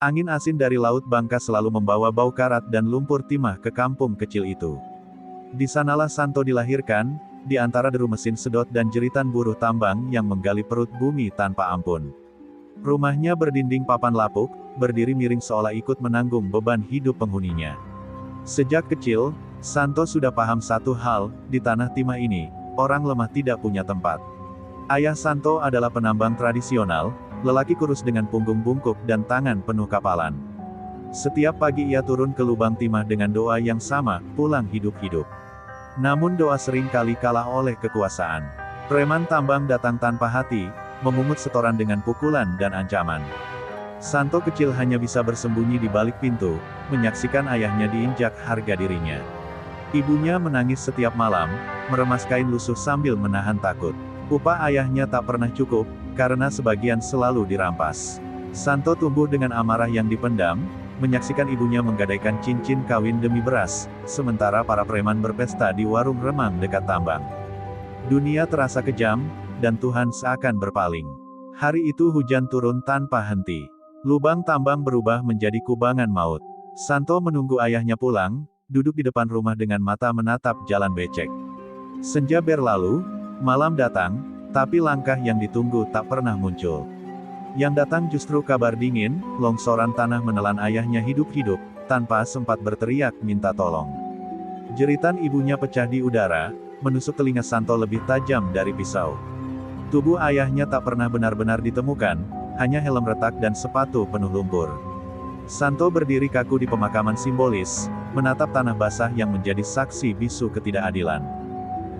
Angin asin dari Laut Bangka selalu membawa bau karat dan lumpur timah ke kampung kecil itu. Di sanalah Santo dilahirkan, di antara deru mesin sedot dan jeritan buruh tambang yang menggali perut bumi tanpa ampun. Rumahnya berdinding papan lapuk, berdiri miring seolah ikut menanggung beban hidup penghuninya. Sejak kecil, Santo sudah paham satu hal, di tanah timah ini, orang lemah tidak punya tempat. Ayah Santo adalah penambang tradisional, lelaki kurus dengan punggung bungkuk dan tangan penuh kapalan. Setiap pagi ia turun ke lubang timah dengan doa yang sama, pulang hidup-hidup. Namun doa sering kali kalah oleh kekuasaan. Preman tambang datang tanpa hati, memungut setoran dengan pukulan dan ancaman. Santo kecil hanya bisa bersembunyi di balik pintu, menyaksikan ayahnya diinjak harga dirinya. Ibunya menangis setiap malam, meremas kain lusuh sambil menahan takut. Upah ayahnya tak pernah cukup, karena sebagian selalu dirampas. Santo tumbuh dengan amarah yang dipendam, menyaksikan ibunya menggadaikan cincin kawin demi beras, sementara para preman berpesta di warung remang dekat tambang. Dunia terasa kejam, dan Tuhan seakan berpaling. Hari itu hujan turun tanpa henti. Lubang tambang berubah menjadi kubangan maut. Santo menunggu ayahnya pulang, duduk di depan rumah dengan mata menatap jalan becek. Senja berlalu, malam datang, tapi langkah yang ditunggu tak pernah muncul. Yang datang justru kabar dingin, longsoran tanah menelan ayahnya hidup-hidup, tanpa sempat berteriak minta tolong. Jeritan ibunya pecah di udara, menusuk telinga Santo lebih tajam dari pisau. Tubuh ayahnya tak pernah benar-benar ditemukan, hanya helm retak dan sepatu penuh lumpur. Santo berdiri kaku di pemakaman simbolis, menatap tanah basah yang menjadi saksi bisu ketidakadilan.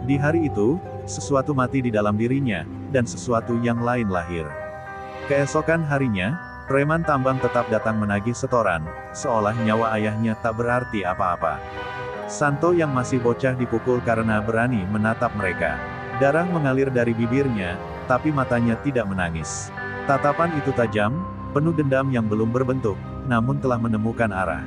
Di hari itu, sesuatu mati di dalam dirinya, dan sesuatu yang lain lahir. Keesokan harinya, preman tambang tetap datang menagih setoran, seolah nyawa ayahnya tak berarti apa-apa. Santo yang masih bocah dipukul karena berani menatap mereka. Darah mengalir dari bibirnya, tapi matanya tidak menangis. Tatapan itu tajam, penuh dendam yang belum berbentuk, namun telah menemukan arah.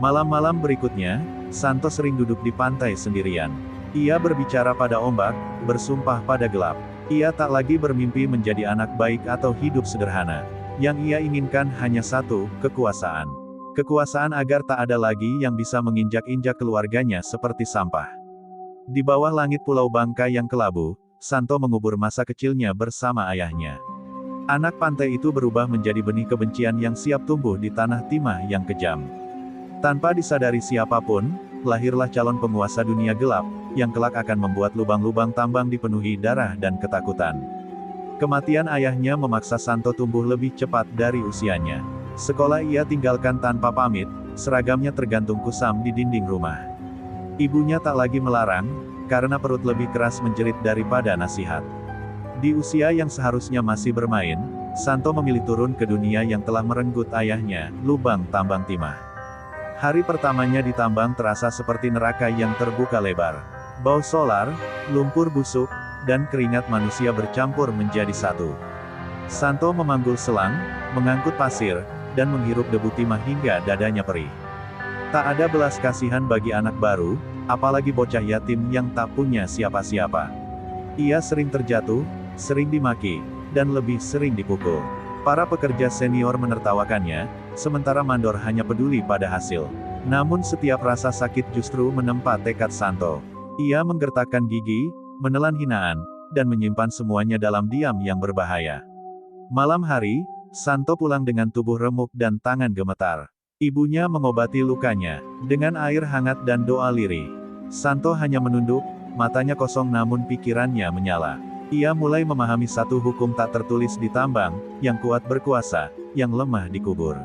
Malam-malam berikutnya, Santo sering duduk di pantai sendirian. Ia berbicara pada ombak, bersumpah pada gelap. Ia tak lagi bermimpi menjadi anak baik atau hidup sederhana. Yang ia inginkan hanya satu, kekuasaan. Kekuasaan agar tak ada lagi yang bisa menginjak-injak keluarganya seperti sampah. Di bawah langit Pulau Bangka yang kelabu, Santo mengubur masa kecilnya bersama ayahnya. Anak pantai itu berubah menjadi benih kebencian yang siap tumbuh di tanah timah yang kejam. Tanpa disadari siapapun, lahirlah calon penguasa dunia gelap, yang kelak akan membuat lubang-lubang tambang dipenuhi darah dan ketakutan. Kematian ayahnya memaksa Santo tumbuh lebih cepat dari usianya. Sekolah ia tinggalkan tanpa pamit, seragamnya tergantung kusam di dinding rumah. Ibunya tak lagi melarang, karena perut lebih keras menjerit daripada nasihat. Di usia yang seharusnya masih bermain, Santo memilih turun ke dunia yang telah merenggut ayahnya, lubang tambang timah. Hari pertamanya di tambang terasa seperti neraka yang terbuka lebar. Bau solar, lumpur busuk, dan keringat manusia bercampur menjadi satu. Santo memanggul selang, mengangkut pasir, dan menghirup debu timah hingga dadanya perih. Tak ada belas kasihan bagi anak baru, apalagi bocah yatim yang tak punya siapa-siapa. Ia sering terjatuh, sering dimaki, dan lebih sering dipukul. Para pekerja senior menertawakannya, sementara mandor hanya peduli pada hasil. Namun setiap rasa sakit justru menempa tekad Santo. Ia menggertakkan gigi, menelan hinaan, dan menyimpan semuanya dalam diam yang berbahaya. Malam hari, Santo pulang dengan tubuh remuk dan tangan gemetar. Ibunya mengobati lukanya, dengan air hangat dan doa lirih. Santo hanya menunduk, matanya kosong namun pikirannya menyala. Ia mulai memahami satu hukum tak tertulis di tambang, yang kuat berkuasa, yang lemah dikubur.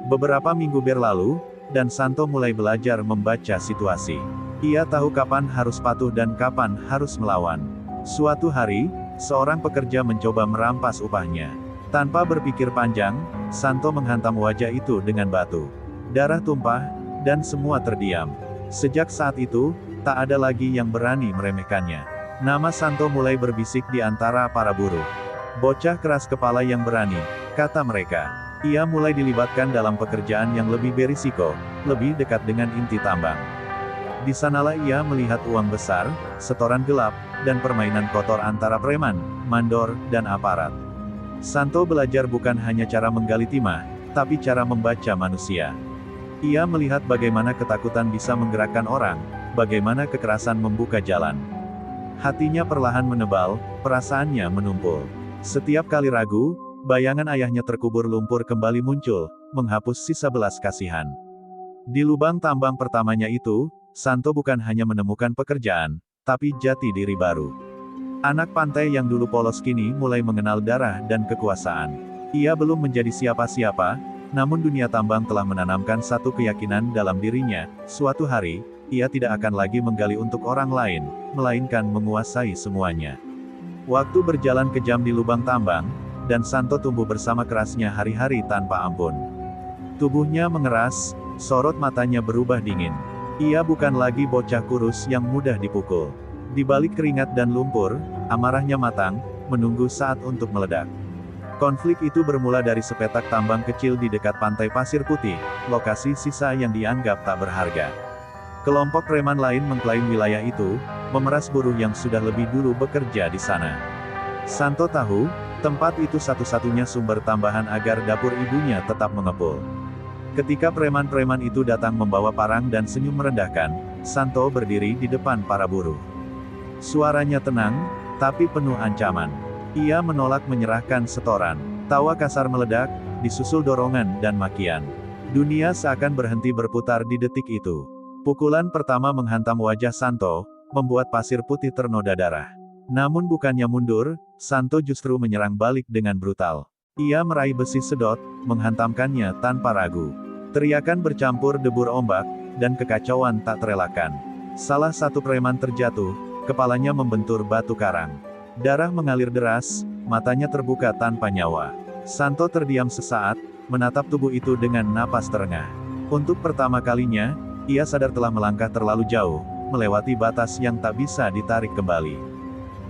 Beberapa minggu berlalu, dan Santo mulai belajar membaca situasi. Ia tahu kapan harus patuh dan kapan harus melawan. Suatu hari, seorang pekerja mencoba merampas upahnya. Tanpa berpikir panjang, Santo menghantam wajah itu dengan batu. Darah tumpah, dan semua terdiam. Sejak saat itu, tak ada lagi yang berani meremehkannya. Nama Santo mulai berbisik di antara para buruh. Bocah keras kepala yang berani, kata mereka. Ia mulai dilibatkan dalam pekerjaan yang lebih berisiko, lebih dekat dengan inti tambang. Di sanalah ia melihat uang besar, setoran gelap, dan permainan kotor antara preman, mandor, dan aparat. Santo belajar bukan hanya cara menggali timah, tapi cara membaca manusia. Ia melihat bagaimana ketakutan bisa menggerakkan orang, bagaimana kekerasan membuka jalan. Hatinya perlahan menebal, perasaannya menumpul. Setiap kali ragu, bayangan ayahnya terkubur lumpur kembali muncul, menghapus sisa belas kasihan. Di lubang tambang pertamanya itu, Santo bukan hanya menemukan pekerjaan, tapi jati diri baru. Anak pantai yang dulu polos kini mulai mengenal darah dan kekuasaan. Ia belum menjadi siapa-siapa, namun dunia tambang telah menanamkan satu keyakinan dalam dirinya, suatu hari, ia tidak akan lagi menggali untuk orang lain, melainkan menguasai semuanya. Waktu berjalan kejam di lubang tambang, dan Santo tumbuh bersama kerasnya hari-hari tanpa ampun. Tubuhnya mengeras, sorot matanya berubah dingin. Ia bukan lagi bocah kurus yang mudah dipukul. Di balik keringat dan lumpur, amarahnya matang, menunggu saat untuk meledak. Konflik itu bermula dari sepetak tambang kecil di dekat pantai Pasir Putih, lokasi sisa yang dianggap tak berharga. Kelompok preman lain mengklaim wilayah itu, memeras buruh yang sudah lebih dulu bekerja di sana. Santo tahu, tempat itu satu-satunya sumber tambahan agar dapur ibunya tetap mengepul. Ketika preman-preman itu datang membawa parang dan senyum merendahkan, Santo berdiri di depan para buruh. Suaranya tenang, tapi penuh ancaman. Ia menolak menyerahkan setoran. Tawa kasar meledak, disusul dorongan dan makian. Dunia seakan berhenti berputar di detik itu. Pukulan pertama menghantam wajah Santo, membuat Pasir Putih ternoda darah. Namun bukannya mundur, Santo justru menyerang balik dengan brutal. Ia meraih besi sedot, menghantamkannya tanpa ragu. Teriakan bercampur debur ombak, dan kekacauan tak terelakkan. Salah satu preman terjatuh, kepalanya membentur batu karang. Darah mengalir deras, matanya terbuka tanpa nyawa. Santo terdiam sesaat, menatap tubuh itu dengan napas terengah. Untuk pertama kalinya, ia sadar telah melangkah terlalu jauh, melewati batas yang tak bisa ditarik kembali.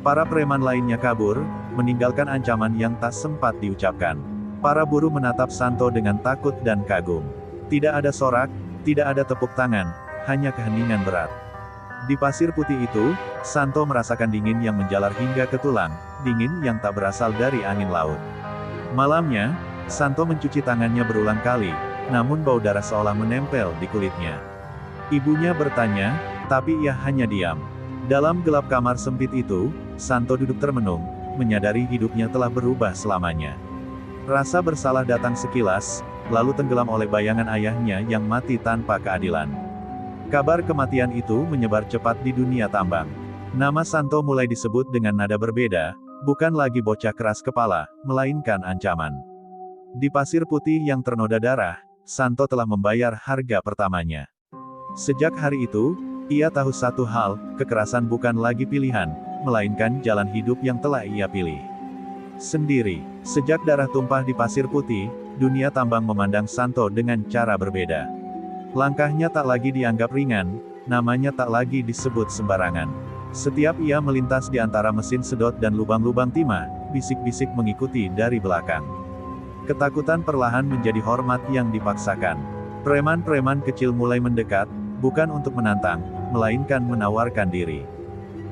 Para preman lainnya kabur, meninggalkan ancaman yang tak sempat diucapkan. Para buruh menatap Santo dengan takut dan kagum. Tidak ada sorak, tidak ada tepuk tangan, hanya keheningan berat. Di Pasir Putih itu, Santo merasakan dingin yang menjalar hingga ke tulang, dingin yang tak berasal dari angin laut. Malamnya, Santo mencuci tangannya berulang kali, namun bau darah seolah menempel di kulitnya. Ibunya bertanya, tapi ia hanya diam. Dalam gelap kamar sempit itu, Santo duduk termenung, menyadari hidupnya telah berubah selamanya. Rasa bersalah datang sekilas, lalu tenggelam oleh bayangan ayahnya yang mati tanpa keadilan. Kabar kematian itu menyebar cepat di dunia tambang. Nama Santo mulai disebut dengan nada berbeda, bukan lagi bocah keras kepala, melainkan ancaman. Di Pasir Putih yang ternoda darah, Santo telah membayar harga pertamanya. Sejak hari itu, ia tahu satu hal, kekerasan bukan lagi pilihan, melainkan jalan hidup yang telah ia pilih sendiri. Sejak darah tumpah di Pasir Putih, dunia tambang memandang Santo dengan cara berbeda. Langkahnya tak lagi dianggap ringan, namanya tak lagi disebut sembarangan. Setiap ia melintas di antara mesin sedot dan lubang-lubang timah, bisik-bisik mengikuti dari belakang. Ketakutan perlahan menjadi hormat yang dipaksakan. Preman-preman kecil mulai mendekat, bukan untuk menantang, melainkan menawarkan diri.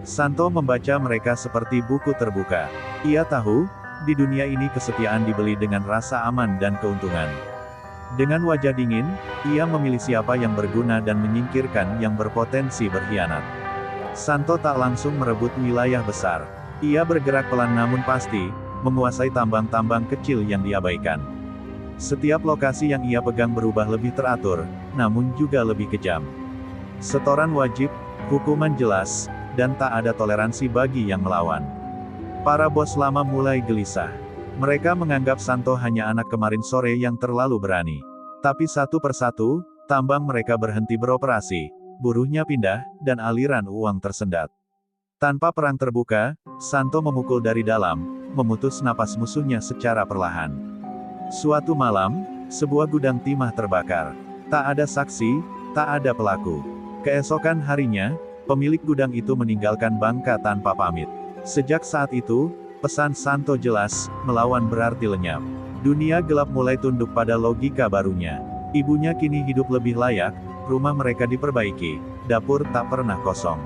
Santo membaca mereka seperti buku terbuka. Ia tahu, di dunia ini kesetiaan dibeli dengan rasa aman dan keuntungan. Dengan wajah dingin, ia memilih siapa yang berguna dan menyingkirkan yang berpotensi berkhianat. Santo tak langsung merebut wilayah besar. Ia bergerak pelan namun pasti, menguasai tambang-tambang kecil yang diabaikan. Setiap lokasi yang ia pegang berubah lebih teratur, namun juga lebih kejam. Setoran wajib, hukuman jelas, dan tak ada toleransi bagi yang melawan. Para bos lama mulai gelisah. Mereka menganggap Santo hanya anak kemarin sore yang terlalu berani. Tapi satu persatu, tambang mereka berhenti beroperasi, buruhnya pindah, dan aliran uang tersendat. Tanpa perang terbuka, Santo memukul dari dalam, memutus napas musuhnya secara perlahan. Suatu malam, sebuah gudang timah terbakar. Tak ada saksi, tak ada pelaku. Keesokan harinya, pemilik gudang itu meninggalkan Bangka tanpa pamit. Sejak saat itu, pesan Santo jelas, melawan berarti lenyap. Dunia gelap mulai tunduk pada logika barunya. Ibunya kini hidup lebih layak, rumah mereka diperbaiki, dapur tak pernah kosong.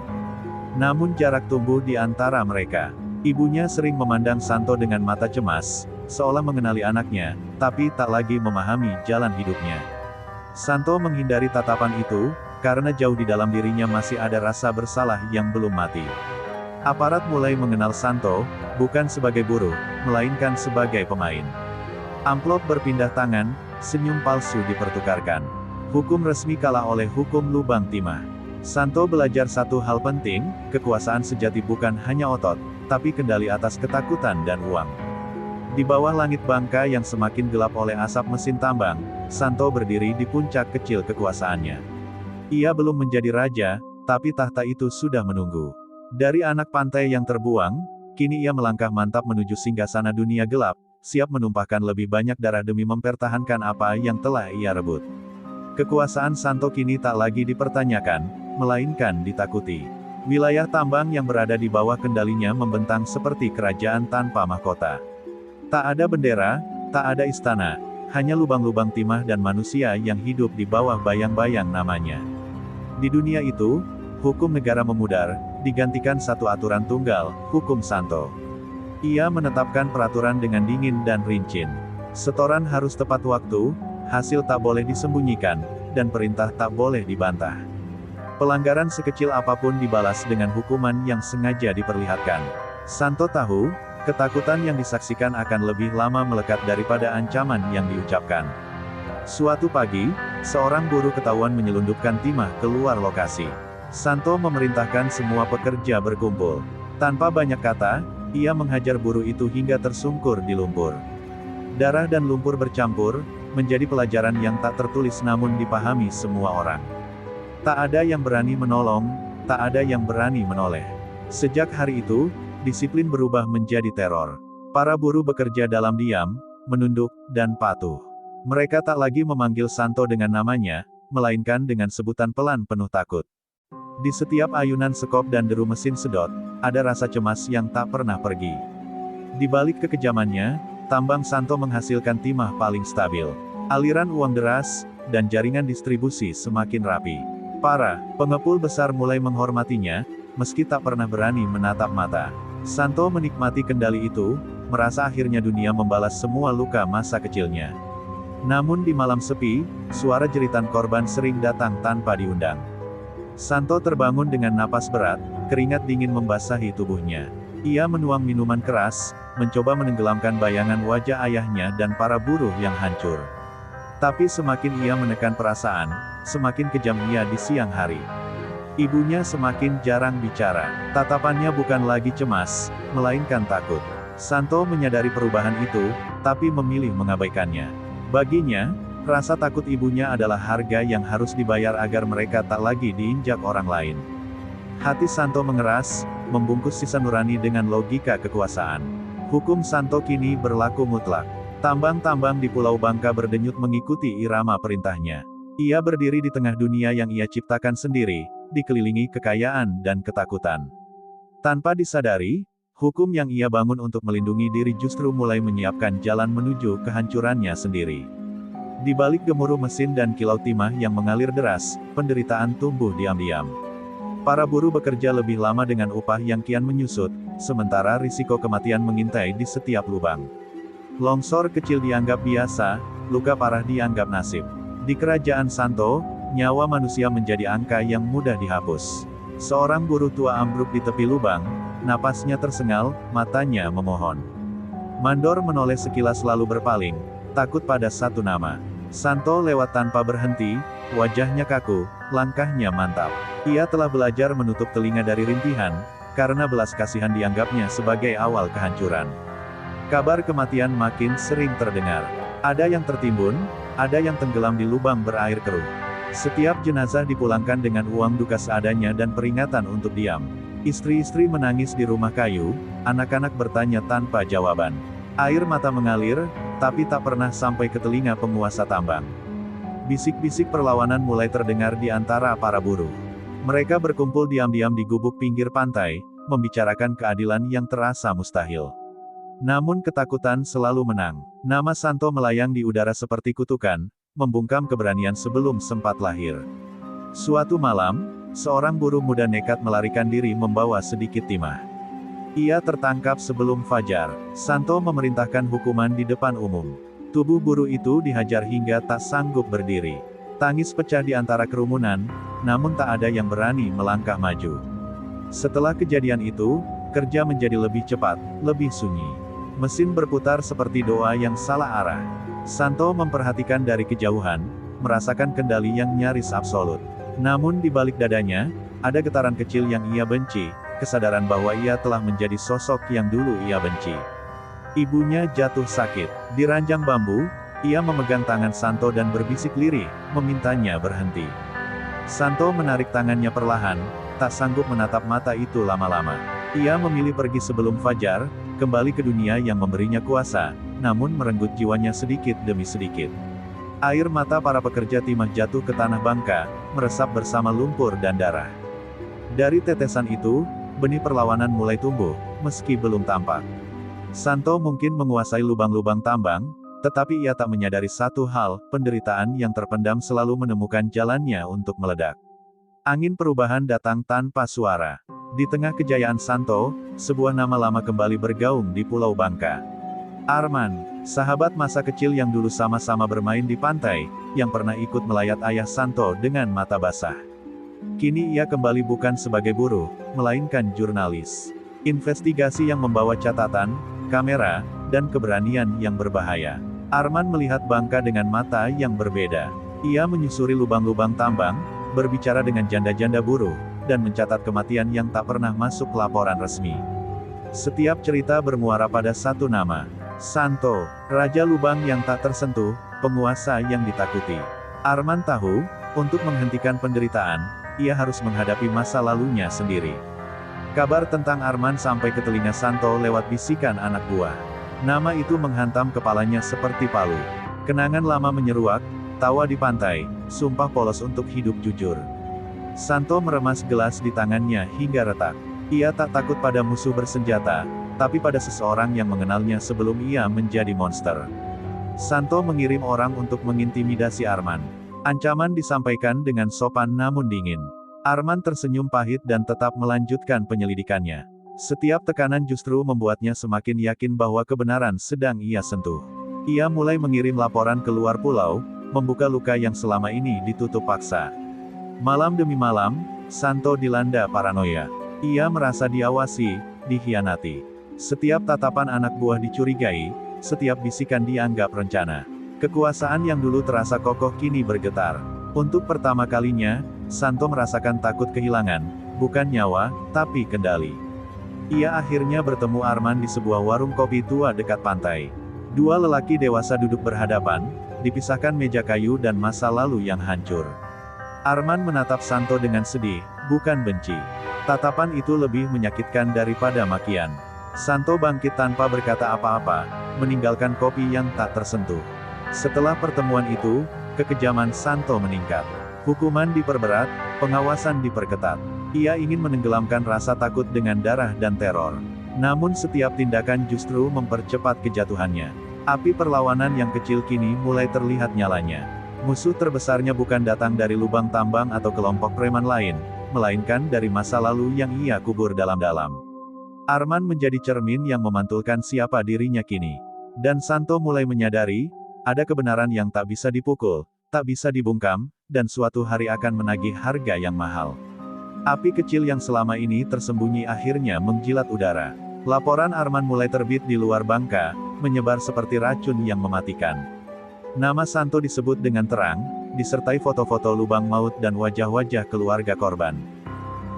Namun jarak tumbuh di antara mereka. Ibunya sering memandang Santo dengan mata cemas, seolah mengenali anaknya, tapi tak lagi memahami jalan hidupnya. Santo menghindari tatapan itu, karena jauh di dalam dirinya masih ada rasa bersalah yang belum mati. Aparat mulai mengenal Santo, bukan sebagai buruh, melainkan sebagai pemain. Amplop berpindah tangan, senyum palsu dipertukarkan. Hukum resmi kalah oleh hukum lubang timah. Santo belajar satu hal penting, kekuasaan sejati bukan hanya otot, tapi kendali atas ketakutan dan uang. Di bawah langit Bangka yang semakin gelap oleh asap mesin tambang, Santo berdiri di puncak kecil kekuasaannya. Ia belum menjadi raja, tapi tahta itu sudah menunggu. Dari anak pantai yang terbuang, kini ia melangkah mantap menuju singgasana dunia gelap, siap menumpahkan lebih banyak darah demi mempertahankan apa yang telah ia rebut. Kekuasaan Santo kini tak lagi dipertanyakan, melainkan ditakuti. Wilayah tambang yang berada di bawah kendalinya membentang seperti kerajaan tanpa mahkota. Tak ada bendera, tak ada istana, hanya lubang-lubang timah dan manusia yang hidup di bawah bayang-bayang namanya. Di dunia itu, hukum negara memudar, digantikan satu aturan tunggal, hukum Santo. Ia menetapkan peraturan dengan dingin dan rincin. Setoran harus tepat waktu, hasil tak boleh disembunyikan, dan perintah tak boleh dibantah. Pelanggaran sekecil apapun dibalas dengan hukuman yang sengaja diperlihatkan. Santo tahu, ketakutan yang disaksikan akan lebih lama melekat daripada ancaman yang diucapkan. Suatu pagi, seorang buruh ketahuan menyelundupkan timah keluar lokasi. Santo memerintahkan semua pekerja berkumpul. Tanpa banyak kata, ia menghajar buruh itu hingga tersungkur di lumpur. Darah dan lumpur bercampur, menjadi pelajaran yang tak tertulis namun dipahami semua orang. Tak ada yang berani menolong, tak ada yang berani menoleh. Sejak hari itu, disiplin berubah menjadi teror. Para buruh bekerja dalam diam, menunduk, dan patuh. Mereka tak lagi memanggil Santo dengan namanya, melainkan dengan sebutan pelan penuh takut. Di setiap ayunan sekop dan deru mesin sedot, ada rasa cemas yang tak pernah pergi. Di balik kekejamannya, tambang Santo menghasilkan timah paling stabil. Aliran uang deras, dan jaringan distribusi semakin rapi. Para pengepul besar mulai menghormatinya, meski tak pernah berani menatap mata. Santo menikmati kendali itu, merasa akhirnya dunia membalas semua luka masa kecilnya. Namun di malam sepi, suara jeritan korban sering datang tanpa diundang. Santo terbangun dengan napas berat, keringat dingin membasahi tubuhnya. Ia menuang minuman keras, mencoba menenggelamkan bayangan wajah ayahnya dan para buruh yang hancur. Tapi semakin ia menekan perasaan, semakin kejam ia di siang hari. Ibunya semakin jarang bicara, tatapannya bukan lagi cemas, melainkan takut. Santo menyadari perubahan itu, tapi memilih mengabaikannya. Baginya, rasa takut ibunya adalah harga yang harus dibayar agar mereka tak lagi diinjak orang lain. Hati Santo mengeras, membungkus sisa nurani dengan logika kekuasaan. Hukum Santo kini berlaku mutlak. Tambang-tambang di Pulau Bangka berdenyut mengikuti irama perintahnya. Ia berdiri di tengah dunia yang ia ciptakan sendiri, dikelilingi kekayaan dan ketakutan. Tanpa disadari, hukum yang ia bangun untuk melindungi diri justru mulai menyiapkan jalan menuju kehancurannya sendiri. Di balik gemuruh mesin dan kilau timah yang mengalir deras, penderitaan tumbuh diam-diam. Para buruh bekerja lebih lama dengan upah yang kian menyusut, sementara risiko kematian mengintai di setiap lubang. Longsor kecil dianggap biasa, luka parah dianggap nasib. Di kerajaan Santo, nyawa manusia menjadi angka yang mudah dihapus. Seorang buruh tua ambruk di tepi lubang, napasnya tersengal, matanya memohon. Mandor menoleh sekilas lalu berpaling, takut pada satu nama. Santo lewat tanpa berhenti, wajahnya kaku, langkahnya mantap. Ia telah belajar menutup telinga dari rintihan, karena belas kasihan dianggapnya sebagai awal kehancuran. Kabar kematian makin sering terdengar. Ada yang tertimbun, ada yang tenggelam di lubang berair keruh. Setiap jenazah dipulangkan dengan uang duka seadanya dan peringatan untuk diam. Istri-istri menangis di rumah kayu, anak-anak bertanya tanpa jawaban. Air mata mengalir, tapi tak pernah sampai ke telinga penguasa tambang. Bisik-bisik perlawanan mulai terdengar di antara para buruh. Mereka berkumpul diam-diam di gubuk pinggir pantai, membicarakan keadilan yang terasa mustahil. Namun ketakutan selalu menang. Nama Santo melayang di udara seperti kutukan, membungkam keberanian sebelum sempat lahir. Suatu malam, seorang buruh muda nekat melarikan diri membawa sedikit timah. Ia tertangkap sebelum fajar. Santo memerintahkan hukuman di depan umum. Tubuh buruh itu dihajar hingga tak sanggup berdiri. Tangis pecah di antara kerumunan, namun tak ada yang berani melangkah maju. Setelah kejadian itu, kerja menjadi lebih cepat, lebih sunyi. Mesin berputar seperti doa yang salah arah. Santo memperhatikan dari kejauhan, merasakan kendali yang nyaris absolut. Namun di balik dadanya, ada getaran kecil yang ia benci, kesadaran bahwa ia telah menjadi sosok yang dulu ia benci. Ibunya jatuh sakit. Di ranjang bambu, ia memegang tangan Santo dan berbisik lirih, memintanya berhenti. Santo menarik tangannya perlahan, tak sanggup menatap mata itu lama-lama. Ia memilih pergi sebelum fajar, kembali ke dunia yang memberinya kuasa, namun merenggut jiwanya sedikit demi sedikit. Air mata para pekerja timah jatuh ke tanah bangka, meresap bersama lumpur dan darah. Dari tetesan itu, benih perlawanan mulai tumbuh, meski belum tampak. Santo mungkin menguasai lubang-lubang tambang, tetapi ia tak menyadari satu hal, penderitaan yang terpendam selalu menemukan jalannya untuk meledak. Angin perubahan datang tanpa suara. Di tengah kejayaan Santo, sebuah nama lama kembali bergaung di Pulau Bangka. Arman, sahabat masa kecil yang dulu sama-sama bermain di pantai, yang pernah ikut melayat ayah Santo dengan mata basah. Kini ia kembali bukan sebagai buruh, melainkan jurnalis. Investigasi yang membawa catatan, kamera, dan keberanian yang berbahaya. Arman melihat Bangka dengan mata yang berbeda. Ia menyusuri lubang-lubang tambang, berbicara dengan janda-janda buruh, dan mencatat kematian yang tak pernah masuk laporan resmi. Setiap cerita bermuara pada satu nama. Santo, Raja Lubang yang tak tersentuh, penguasa yang ditakuti. Arman tahu, untuk menghentikan penderitaan, ia harus menghadapi masa lalunya sendiri. Kabar tentang Arman sampai ke telinga Santo lewat bisikan anak buah. Nama itu menghantam kepalanya seperti palu. Kenangan lama menyeruak, tawa di pantai, sumpah polos untuk hidup jujur. Santo meremas gelas di tangannya hingga retak. Ia tak takut pada musuh bersenjata, tapi pada seseorang yang mengenalnya sebelum ia menjadi monster. Santo mengirim orang untuk mengintimidasi Arman. Ancaman disampaikan dengan sopan namun dingin. Arman tersenyum pahit dan tetap melanjutkan penyelidikannya. Setiap tekanan justru membuatnya semakin yakin bahwa kebenaran sedang ia sentuh. Ia mulai mengirim laporan ke luar pulau, membuka luka yang selama ini ditutup paksa. Malam demi malam, Santo dilanda paranoia. Ia merasa diawasi, dikhianati. Setiap tatapan anak buah dicurigai, setiap bisikan dianggap rencana. Kekuasaan yang dulu terasa kokoh kini bergetar. Untuk pertama kalinya, Santo merasakan takut kehilangan, bukan nyawa, tapi kendali. Ia akhirnya bertemu Arman di sebuah warung kopi tua dekat pantai. Dua lelaki dewasa duduk berhadapan, dipisahkan meja kayu dan masa lalu yang hancur. Arman menatap Santo dengan sedih, bukan benci. Tatapan itu lebih menyakitkan daripada makian. Santo bangkit tanpa berkata apa-apa, meninggalkan kopi yang tak tersentuh. Setelah pertemuan itu, kekejaman Santo meningkat. Hukuman diperberat, pengawasan diperketat. Ia ingin menenggelamkan rasa takut dengan darah dan teror. Namun setiap tindakan justru mempercepat kejatuhannya. Api perlawanan yang kecil kini mulai terlihat nyalanya. Musuh terbesarnya bukan datang dari lubang tambang atau kelompok preman lain, melainkan dari masa lalu yang ia kubur dalam-dalam. Arman menjadi cermin yang memantulkan siapa dirinya kini. Dan Santo mulai menyadari, ada kebenaran yang tak bisa dipukul, tak bisa dibungkam, dan suatu hari akan menagih harga yang mahal. Api kecil yang selama ini tersembunyi akhirnya menjilat udara. Laporan Arman mulai terbit di luar Bangka, menyebar seperti racun yang mematikan. Nama Santo disebut dengan terang, disertai foto-foto lubang maut dan wajah-wajah keluarga korban.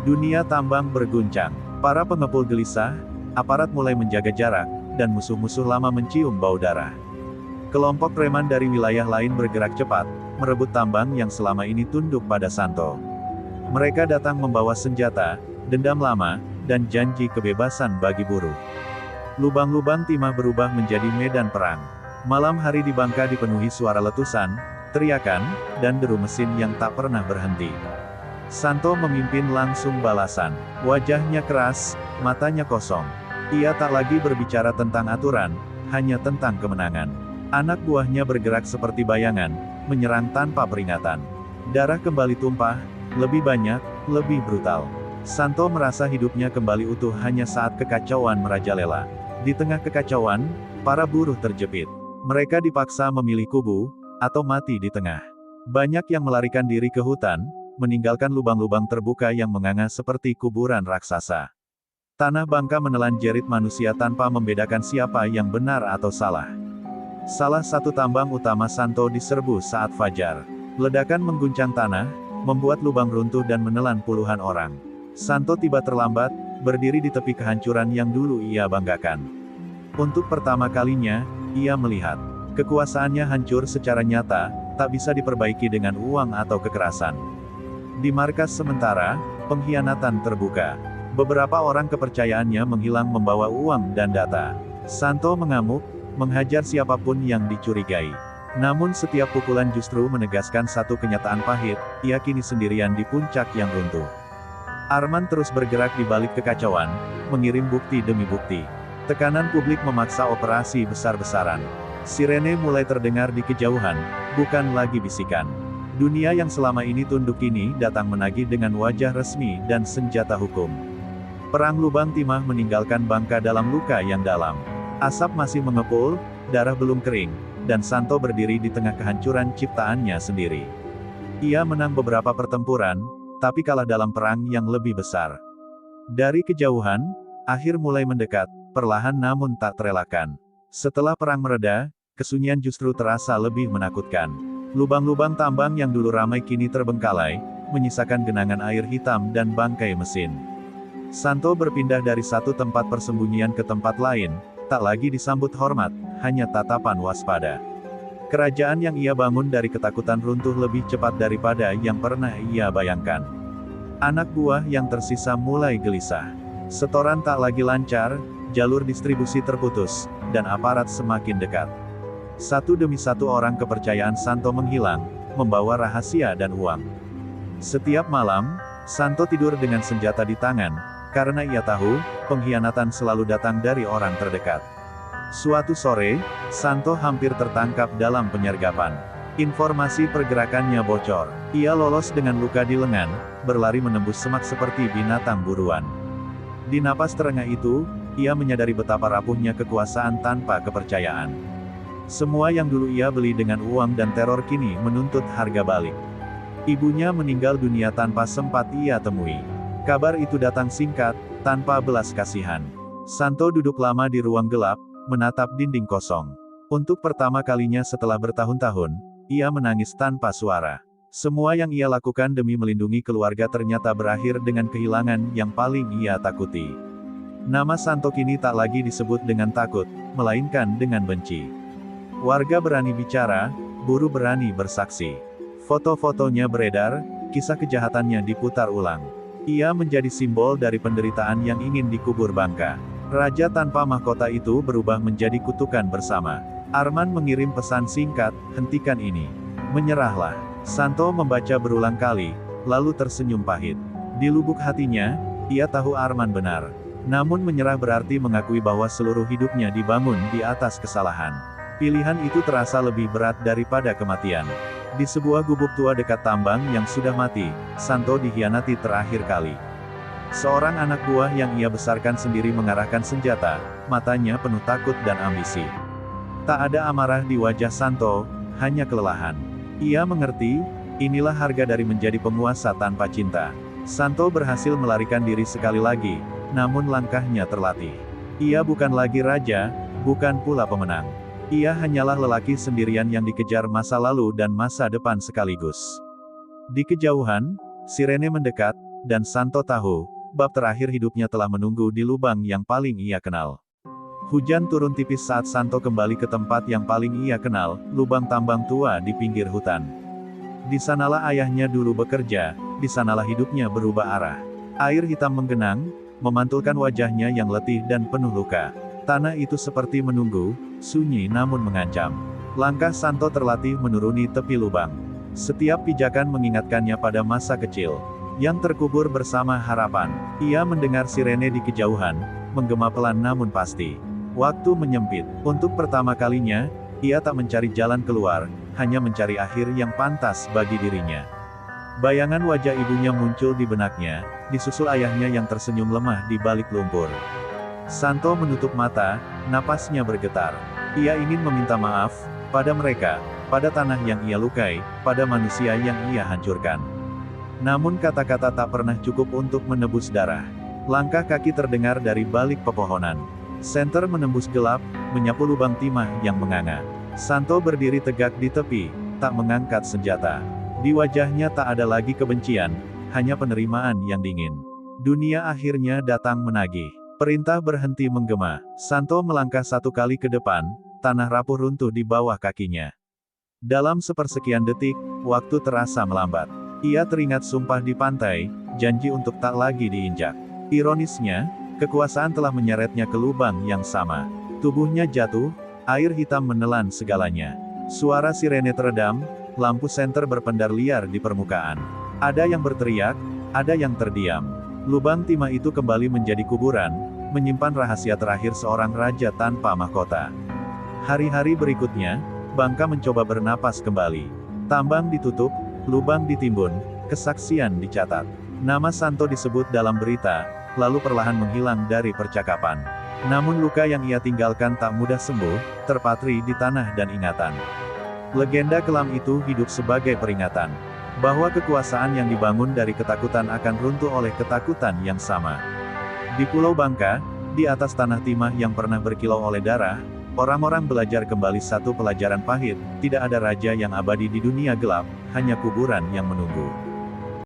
Dunia tambang berguncang. Para pengepul gelisah, aparat mulai menjaga jarak, dan musuh-musuh lama mencium bau darah. Kelompok preman dari wilayah lain bergerak cepat, merebut tambang yang selama ini tunduk pada Santo. Mereka datang membawa senjata, dendam lama, dan janji kebebasan bagi buruh. Lubang-lubang timah berubah menjadi medan perang. Malam hari di Bangka dipenuhi suara letusan, teriakan, dan deru mesin yang tak pernah berhenti. Santo memimpin langsung balasan. Wajahnya keras, matanya kosong. Ia tak lagi berbicara tentang aturan, hanya tentang kemenangan. Anak buahnya bergerak seperti bayangan, menyerang tanpa peringatan. Darah kembali tumpah, lebih banyak, lebih brutal. Santo merasa hidupnya kembali utuh hanya saat kekacauan merajalela. Di tengah kekacauan, para buruh terjepit. Mereka dipaksa memilih kubu, atau mati di tengah. Banyak yang melarikan diri ke hutan, meninggalkan lubang-lubang terbuka yang menganga seperti kuburan raksasa. Tanah bangka menelan jerit manusia tanpa membedakan siapa yang benar atau salah. Salah satu tambang utama Santo diserbu saat fajar. Ledakan mengguncang tanah, membuat lubang runtuh dan menelan puluhan orang. Santo tiba terlambat, berdiri di tepi kehancuran yang dulu ia banggakan. Untuk pertama kalinya, ia melihat kekuasaannya hancur secara nyata, tak bisa diperbaiki dengan uang atau kekerasan. Di markas sementara, pengkhianatan terbuka. Beberapa orang kepercayaannya menghilang membawa uang dan data. Santo mengamuk, menghajar siapapun yang dicurigai. Namun setiap pukulan justru menegaskan satu kenyataan pahit, ia kini sendirian di puncak yang runtuh. Arman terus bergerak di balik kekacauan, mengirim bukti demi bukti. Tekanan publik memaksa operasi besar-besaran. Sirene mulai terdengar di kejauhan, bukan lagi bisikan. Dunia yang selama ini tunduk kini datang menagih dengan wajah resmi dan senjata hukum. Perang lubang timah meninggalkan Bangka dalam luka yang dalam. Asap masih mengepul, darah belum kering, dan Santo berdiri di tengah kehancuran ciptaannya sendiri. Ia menang beberapa pertempuran, tapi kalah dalam perang yang lebih besar. Dari kejauhan, akhir mulai mendekat, perlahan namun tak terelakkan. Setelah perang mereda, kesunyian justru terasa lebih menakutkan. Lubang-lubang tambang yang dulu ramai kini terbengkalai, menyisakan genangan air hitam dan bangkai mesin. Santo berpindah dari satu tempat persembunyian ke tempat lain, tak lagi disambut hormat, hanya tatapan waspada. Kerajaan yang ia bangun dari ketakutan runtuh lebih cepat daripada yang pernah ia bayangkan. Anak buah yang tersisa mulai gelisah. Setoran tak lagi lancar, jalur distribusi terputus, dan aparat semakin dekat. Satu demi satu orang kepercayaan Santo menghilang, membawa rahasia dan uang. Setiap malam, Santo tidur dengan senjata di tangan, karena ia tahu, pengkhianatan selalu datang dari orang terdekat. Suatu sore, Santo hampir tertangkap dalam penyergapan. Informasi pergerakannya bocor. Ia lolos dengan luka di lengan, berlari menembus semak seperti binatang buruan. Di napas terengah itu, ia menyadari betapa rapuhnya kekuasaan tanpa kepercayaan. Semua yang dulu ia beli dengan uang dan teror kini menuntut harga balik. Ibunya meninggal dunia tanpa sempat ia temui. Kabar itu datang singkat, tanpa belas kasihan. Santo duduk lama di ruang gelap, menatap dinding kosong. Untuk pertama kalinya setelah bertahun-tahun, ia menangis tanpa suara. Semua yang ia lakukan demi melindungi keluarga ternyata berakhir dengan kehilangan yang paling ia takuti. Nama Santo kini tak lagi disebut dengan takut, melainkan dengan benci. Warga berani bicara, buruh berani bersaksi. Foto-fotonya beredar, kisah kejahatannya diputar ulang. Ia menjadi simbol dari penderitaan yang ingin dikubur Bangka. Raja tanpa mahkota itu berubah menjadi kutukan bersama. Arman mengirim pesan singkat, hentikan ini. Menyerahlah. Santo membaca berulang kali, lalu tersenyum pahit. Di lubuk hatinya, ia tahu Arman benar. Namun menyerah berarti mengakui bahwa seluruh hidupnya dibangun di atas kesalahan. Pilihan itu terasa lebih berat daripada kematian. Di sebuah gubuk tua dekat tambang yang sudah mati, Santo dikhianati terakhir kali. Seorang anak buah yang ia besarkan sendiri mengarahkan senjata, matanya penuh takut dan ambisi. Tak ada amarah di wajah Santo, hanya kelelahan. Ia mengerti, inilah harga dari menjadi penguasa tanpa cinta. Santo berhasil melarikan diri sekali lagi, namun langkahnya terlatih. Ia bukan lagi raja, bukan pula pemenang. Ia hanyalah lelaki sendirian yang dikejar masa lalu dan masa depan sekaligus. Di kejauhan, sirene mendekat, dan Santo tahu, bab terakhir hidupnya telah menunggu di lubang yang paling ia kenal. Hujan turun tipis saat Santo kembali ke tempat yang paling ia kenal, lubang tambang tua di pinggir hutan. Di sanalah ayahnya dulu bekerja, di sanalah hidupnya berubah arah. Air hitam menggenang, memantulkan wajahnya yang letih dan penuh luka. Tanah itu seperti menunggu, sunyi namun mengancam. Langkah Santo terlatih menuruni tepi lubang. Setiap pijakan mengingatkannya pada masa kecil, yang terkubur bersama harapan. Ia mendengar sirene di kejauhan, menggema pelan namun pasti. Waktu menyempit. Untuk pertama kalinya, ia tak mencari jalan keluar, hanya mencari akhir yang pantas bagi dirinya. Bayangan wajah ibunya muncul di benaknya, disusul ayahnya yang tersenyum lemah di balik lumpur. Santo menutup mata, napasnya bergetar. Ia ingin meminta maaf, pada mereka, pada tanah yang ia lukai, pada manusia yang ia hancurkan. Namun kata-kata tak pernah cukup untuk menebus darah. Langkah kaki terdengar dari balik pepohonan. Senter menembus gelap, menyapu lubang timah yang menganga. Santo berdiri tegak di tepi, tak mengangkat senjata. Di wajahnya tak ada lagi kebencian, hanya penerimaan yang dingin. Dunia akhirnya datang menagih. Perintah berhenti menggema. Santo melangkah satu kali ke depan, tanah rapuh runtuh di bawah kakinya. Dalam sepersekian detik, waktu terasa melambat. Ia teringat sumpah di pantai, janji untuk tak lagi diinjak. Ironisnya, kekuasaan telah menyeretnya ke lubang yang sama. Tubuhnya jatuh, air hitam menelan segalanya. Suara sirene teredam, lampu senter berpendar liar di permukaan. Ada yang berteriak, ada yang terdiam. Lubang timah itu kembali menjadi kuburan, menyimpan rahasia terakhir seorang raja tanpa mahkota. Hari-hari berikutnya, Bangka mencoba bernapas kembali. Tambang ditutup, lubang ditimbun, kesaksian dicatat. Nama Santo disebut dalam berita, lalu perlahan menghilang dari percakapan. Namun luka yang ia tinggalkan tak mudah sembuh, terpatri di tanah dan ingatan. Legenda kelam itu hidup sebagai peringatan bahwa kekuasaan yang dibangun dari ketakutan akan runtuh oleh ketakutan yang sama. Di Pulau Bangka, di atas tanah timah yang pernah berkilau oleh darah, orang-orang belajar kembali satu pelajaran pahit, tidak ada raja yang abadi di dunia gelap, hanya kuburan yang menunggu.